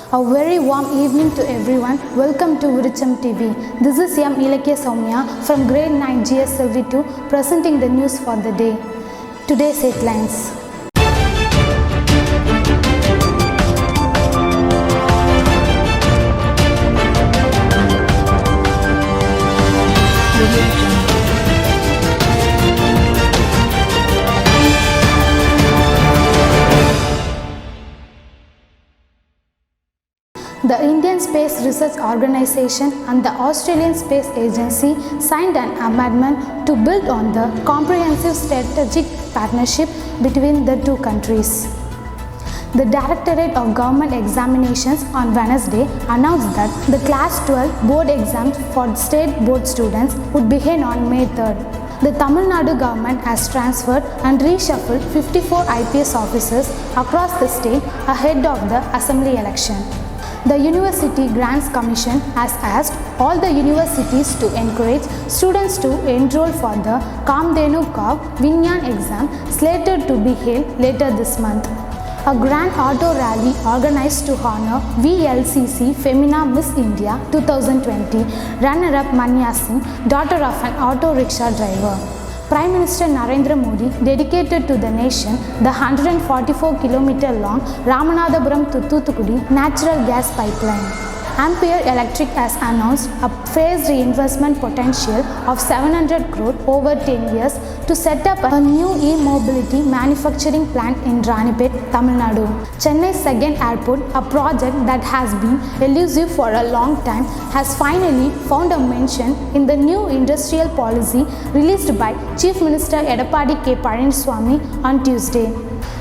A very warm evening to everyone. Welcome to Virucham TV. This is M. Ilakya Soumya from grade 9 GSLV2 presenting the news for the day. Today's headlines. The Indian Space Research Organisation and the Australian Space Agency signed an amendment to build on the comprehensive strategic partnership between the two countries. The Directorate of Government Examinations on Wednesday announced that the Class 12 board exams for state board students would begin on May 3rd. The Tamil Nadu government has transferred and reshuffled 54 IPS officers across the state ahead of the assembly election. The University Grants Commission has asked all the universities to encourage students to enroll for the Kamdenu Kav Vinyan exam slated to be held later this month. A grand auto rally organized to honor VLCC Femina Miss India 2020 runner-up Manya Singh, daughter of an auto rickshaw driver. Prime Minister Narendra Modi dedicated to the nation the 144-kilometer long Ramanathapuram to Thoothukudi natural gas pipeline. Ampere Electric has announced a phased reinvestment potential of 700 crore over 10 years to set up a new e-mobility manufacturing plant in Ranipet, Tamil Nadu. Chennai's second airport, a project that has been elusive for a long time, has finally found a mention in the new industrial policy released by Chief Minister Edappadi K. Palaniswamy on Tuesday.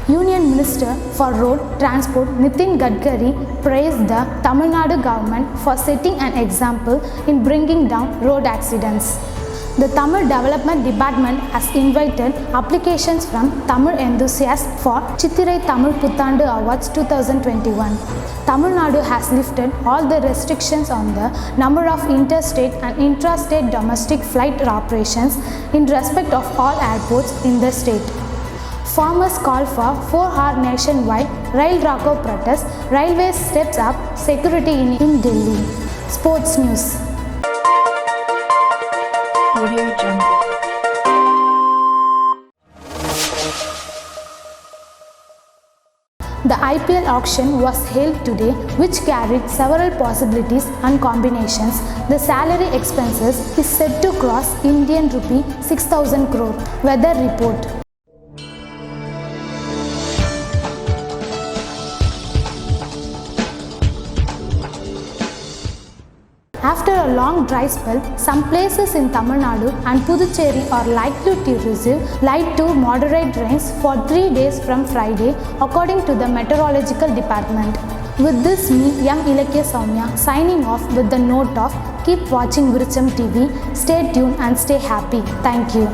Union Minister for Road Transport Nitin Gadkari praised the Tamil Nadu government for setting an example in bringing down road accidents. The Tamil Development Department has invited applications from Tamil enthusiasts for Chithirai Tamil Puthandu Awards 2021. Tamil Nadu has lifted all the restrictions on the number of interstate and intrastate domestic flight operations in respect of all airports in the state. Farmers call for 4-hour nationwide rail rocko protest. Railways steps up security in Delhi. Sports news. Audio Jungle. The IPL auction was held today, which carried several possibilities and combinations. The salary expenses is set to cross Indian rupee 6,000 crore. Weather report. After a long dry spell, some places in Tamil Nadu and Puducherry are likely to receive light to moderate rains for 3 days from Friday, according to the Meteorological Department. With this, me, M. Ilakya Soumya, signing off with the note of keep watching Virucham TV, stay tuned and stay happy. Thank you.